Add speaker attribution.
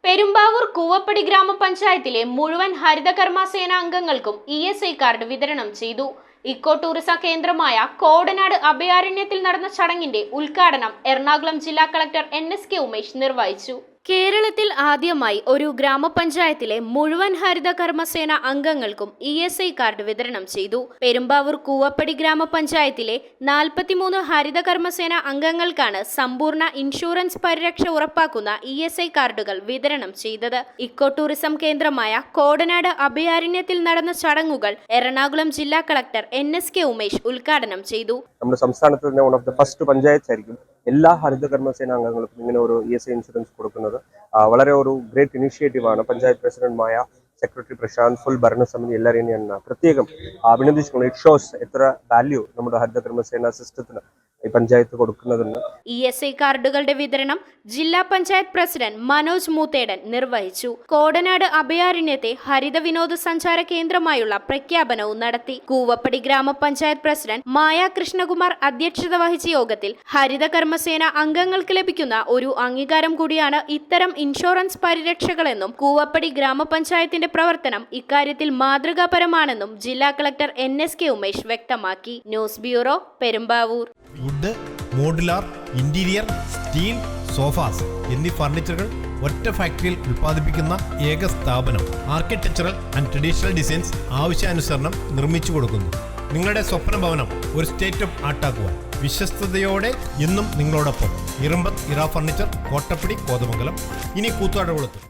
Speaker 1: പെരുമ്പാവൂർ കൂവപ്പടി ഗ്രാമപഞ്ചായത്തിലെ മുഴുവൻ ഹരിതകർമ്മസേന അംഗങ്ങൾക്കും ESI കാർഡ് വിതരണം ചെയ്തു. ഇക്കോ ടൂറിസം കേന്ദ്രമായ കോടനാട് അഭയാരണ്യത്തിൽ നടന്ന ചടങ്ങിന്റെ ഉദ്ഘാടനം എറണാകുളം ജില്ലാ കളക്ടർ NSK ഉമേഷ് നിർവഹിച്ചു. കേരളത്തിൽ ആദ്യമായി ഒരു ഗ്രാമപഞ്ചായത്തിലെ മുഴുവൻ ഹരിതകർമ്മസേന അംഗങ്ങൾക്കും ESI കാർഡ് വിതരണം ചെയ്തു. പെരുമ്പാവൂർ കൂവപ്പടി ഗ്രാമപഞ്ചായത്തിലെ 43 ഹരിതകർമ്മസേന അംഗങ്ങൾക്കാണ് സമ്പൂർണ്ണ ഇൻഷുറൻസ് പരിരക്ഷ ഉറപ്പാക്കുന്ന ESI കാർഡുകൾ വിതരണം ചെയ്തത്. ഇക്കോ ടൂറിസം കേന്ദ്രമായ കോടനാട് അഭയാരണ്യത്തിൽ നടന്ന ചടങ്ങുകൾ എറണാകുളം ജില്ലാ കളക്ടർ NSK ഉമേഷ് ഉദ്ഘാടനം ചെയ്തു.
Speaker 2: നമ്മുടെ സംസ്ഥാനത്ത് തന്നെ വൺ ഓഫ് ദ ഫസ്റ്റ് പഞ്ചായത്തായിരിക്കും എല്ലാ ഹരിതകർമ്മസേന അംഗങ്ങൾക്കും ഇങ്ങനെ ഒരു ESI ഇൻഷുറൻസ് കൊടുക്കുന്നത്. വളരെ ഒരു ഗ്രേറ്റ് ഇനിഷ്യേറ്റീവാണ്. പഞ്ചായത്ത് പ്രസിഡന്റുമായ സെക്രട്ടറി പ്രശാന്ത്, ഫുൾ ഭരണസമിതി എല്ലാവരെയും ഞാൻ പ്രത്യേകം അഭിനന്ദിച്ചുകൊണ്ട് ഇറ്റ് ഷോസ് എത്ര വാല്യൂ നമ്മുടെ ഹരിതകർമ്മസേന സിസ്റ്റത്തിന് ഈ പഞ്ചായത്ത് കൊടുക്കുന്നതെന്ന്.
Speaker 1: ESI കാർഡുകളുടെ വിതരണം ജില്ലാ പഞ്ചായത്ത് പ്രസിഡന്റ് മനോജ് മൂത്തേടൻ നിർവഹിച്ചു. കോടനാട് അഭയാരണ്യത്തെ ഹരിത വിനോദസഞ്ചാര കേന്ദ്രമായുള്ള പ്രഖ്യാപനവും നടത്തി. കൂവപ്പടി ഗ്രാമപഞ്ചായത്ത് പ്രസിഡന്റ് മായ കൃഷ്ണകുമാർ അധ്യക്ഷത വഹിച്ച യോഗത്തിൽ ഹരിതകർമ്മസേന അംഗങ്ങൾക്ക് ലഭിക്കുന്ന ഒരു അംഗീകാരം കൂടിയാണ് ഇത്തരം ഇൻഷുറൻസ് പരിരക്ഷകളെന്നും കൂവപ്പടി ഗ്രാമപഞ്ചായത്തിന്റെ പ്രവർത്തനം ഇക്കാര്യത്തിൽ മാതൃകാപരമാണെന്നും ജില്ലാ കളക്ടർ NSK ഉമേഷ് വ്യക്തമാക്കി. News bureau, Perumbavoor.
Speaker 3: Wood, modular, interior, steel, sofas എന്നീ ഫർണിച്ചറുകൾ ഒറ്റ ഫാക്ടറിയിൽ ഉൽപ്പാദിപ്പിക്കുന്ന ഏക സ്ഥാപനം. ആർക്കിടെക്ചറൽ ആൻഡ് ട്രഡീഷണൽ ഡിസൈൻസ് ആവശ്യാനുസരണം നിർമ്മിച്ചു കൊടുക്കുന്നു. നിങ്ങളുടെ സ്വപ്ന ഭവനം ഒരു സ്റ്റേറ്റ് ഓഫ് ആർട്ടാക്കുവാൻ വിശ്വസ്തയോടെ എന്നും നിങ്ങളോടൊപ്പം. ഇറമ്പത്ത് ഇറ ഫർണിച്ചർ, കോട്ടപ്പടി, കോതമംഗലം, ഇനി കൂത്താട്ടുകുളത്ത്.